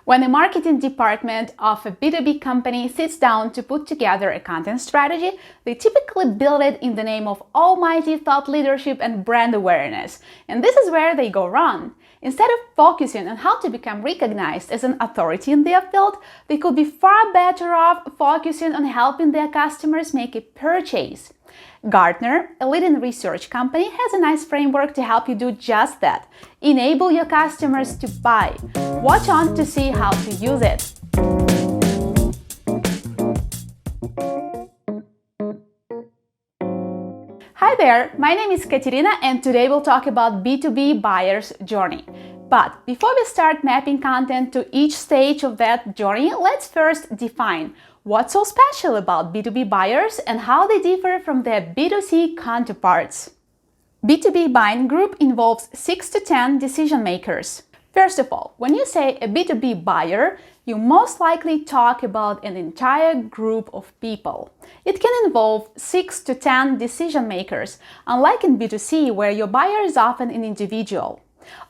When the marketing department of a B2B company sits down to put together a content strategy, they typically build it in the name of almighty thought leadership and brand awareness. And this is where they go wrong. Instead of focusing on how to become recognized as an authority in their field, they could be far better off focusing on helping their customers make a purchase. Gartner, a leading research company, has a nice framework to help you do just that. Enable your customers to buy. Watch on to see how to use it. Hi there, my name is Katerina and today we'll talk about B2B buyer's journey. But before we start mapping content to each stage of that journey, let's first define what's so special about B2B buyers and how they differ from their B2C counterparts. B2B buying group involves 6 to 10 decision makers. First of all, when you say a B2B buyer, you most likely talk about an entire group of people. It can involve 6 to 10 decision makers, unlike in B2C where your buyer is often an individual.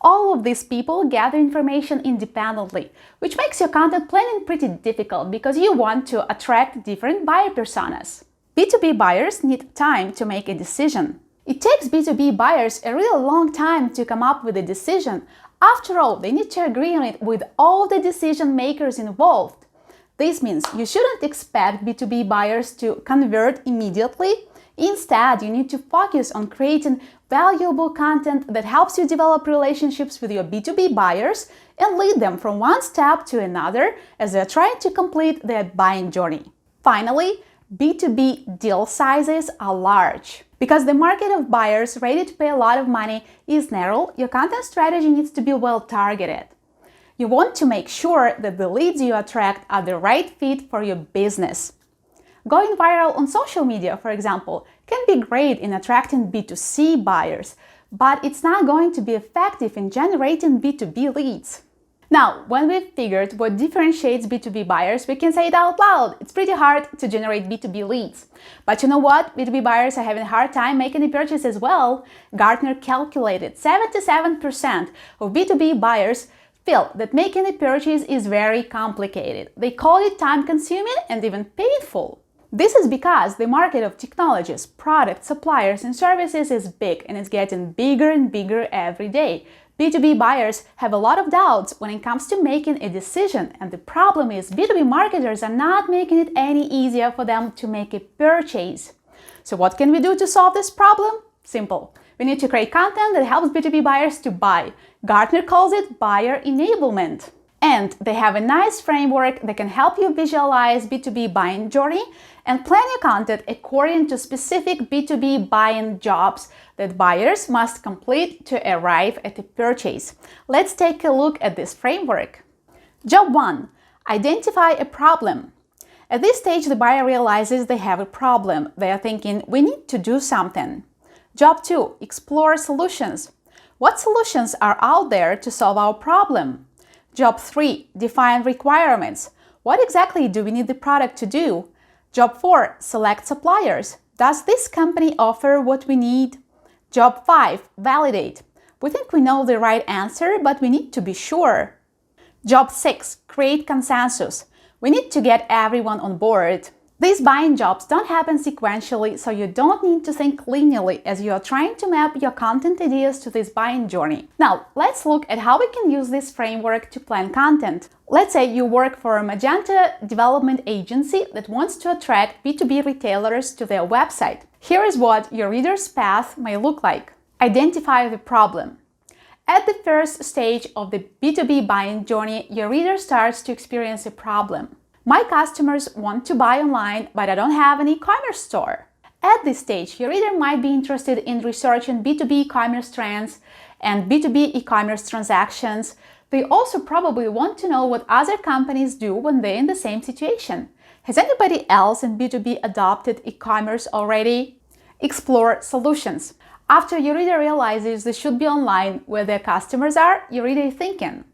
All of these people gather information independently, which makes your content planning pretty difficult because you want to attract different buyer personas. B2B buyers need time to make a decision. It takes B2B buyers a real long time to come up with a decision. After all, they need to agree on it with all the decision makers involved. This means you shouldn't expect B2B buyers to convert immediately. Instead, you need to focus on creating valuable content that helps you develop relationships with your B2B buyers and lead them from one step to another as they're trying to complete their buying journey. Finally, B2B deal sizes are large. Because the market of buyers ready to pay a lot of money is narrow, your content strategy needs to be well targeted. You want to make sure that the leads you attract are the right fit for your business. Going viral on social media, for example, can be great in attracting B2C buyers, but it's not going to be effective in generating B2B leads. Now, when we've figured what differentiates B2B buyers, we can say it out loud. It's pretty hard to generate B2B leads. But you know what? B2B buyers are having a hard time making a purchase as well. Gartner calculated 77% of B2B buyers feel that making a purchase is very complicated. They call it time-consuming and even painful. This is because the market of technologies, products, suppliers, and services is big and it's getting bigger and bigger every day. B2B buyers have a lot of doubts when it comes to making a decision, and the problem is B2B marketers are not making it any easier for them to make a purchase. So what can we do to solve this problem? Simple. We need to create content that helps B2B buyers to buy. Gartner calls it buyer enablement. And they have a nice framework that can help you visualize B2B buying journey and plan your content according to specific B2B buying jobs that buyers must complete to arrive at a purchase. Let's take a look at this framework. Job 1. Identify a problem. At this stage, the buyer realizes they have a problem. They are thinking, we need to do something. Job 2. Explore solutions. What solutions are out there to solve our problem? Job 3. Define requirements. What exactly do we need the product to do? Job 4. Select suppliers. Does this company offer what we need? Job 5. Validate. We think we know the right answer, but we need to be sure. Job 6. Create consensus. We need to get everyone on board. These buying jobs don't happen sequentially, so you don't need to think linearly as you are trying to map your content ideas to this buying journey. Now, let's look at how we can use this framework to plan content. Let's say you work for a Magenta development agency that wants to attract B2B retailers to their website. Here is what your reader's path may look like. Identify the problem. At the first stage of the B2B buying journey, your reader starts to experience a problem. My customers want to buy online, but I don't have an e-commerce store. At this stage, your reader might be interested in researching B2B e-commerce trends and B2B e-commerce transactions. They also probably want to know what other companies do when they're in the same situation. Has anybody else in B2B adopted e-commerce already? Explore solutions. After your reader realizes they should be online where their customers are, your reader is thinking,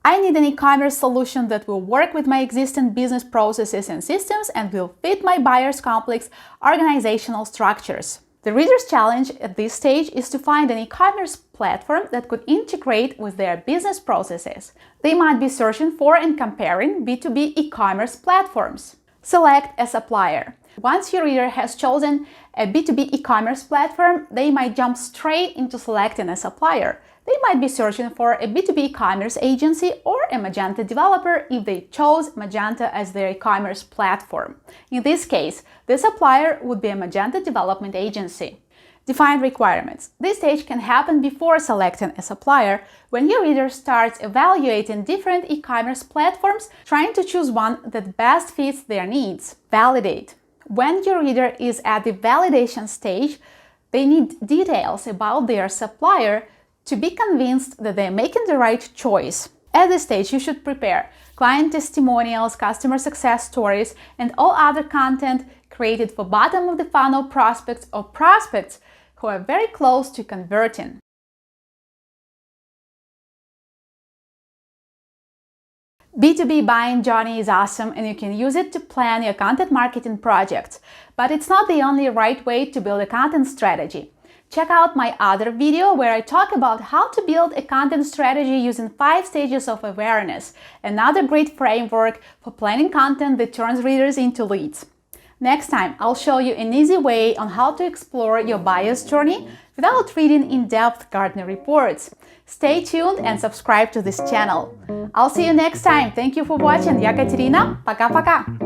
I need an e-commerce solution that will work with my existing business processes and systems and will fit my buyer's complex organizational structures. The reader's challenge at this stage is to find an e-commerce platform that could integrate with their business processes. They might be searching for and comparing B2B e-commerce platforms. Select a supplier. Once your reader has chosen a B2B e-commerce platform, they might jump straight into selecting a supplier. They might be searching for a B2B e-commerce agency or a Magento developer if they chose Magento as their e-commerce platform. In this case, the supplier would be a Magento development agency. Define requirements. This stage can happen before selecting a supplier, when your reader starts evaluating different e-commerce platforms, trying to choose one that best fits their needs. Validate. When your reader is at the validation stage, they need details about their supplier to be convinced that they're making the right choice. At this stage, you should prepare client testimonials, customer success stories, and all other content created for bottom of the funnel prospects or prospects who are very close to converting. B2B buying journey is awesome and you can use it to plan your content marketing projects, but it's not the only right way to build a content strategy. Check out my other video where I talk about how to build a content strategy using 5 stages of awareness, another great framework for planning content that turns readers into leads. Next time, I'll show you an easy way on how to explore your buyer's journey without reading in-depth Gartner reports. Stay tuned and subscribe to this channel. I'll see you next time. Thank you for watching. Я Катерина. Пока-пока.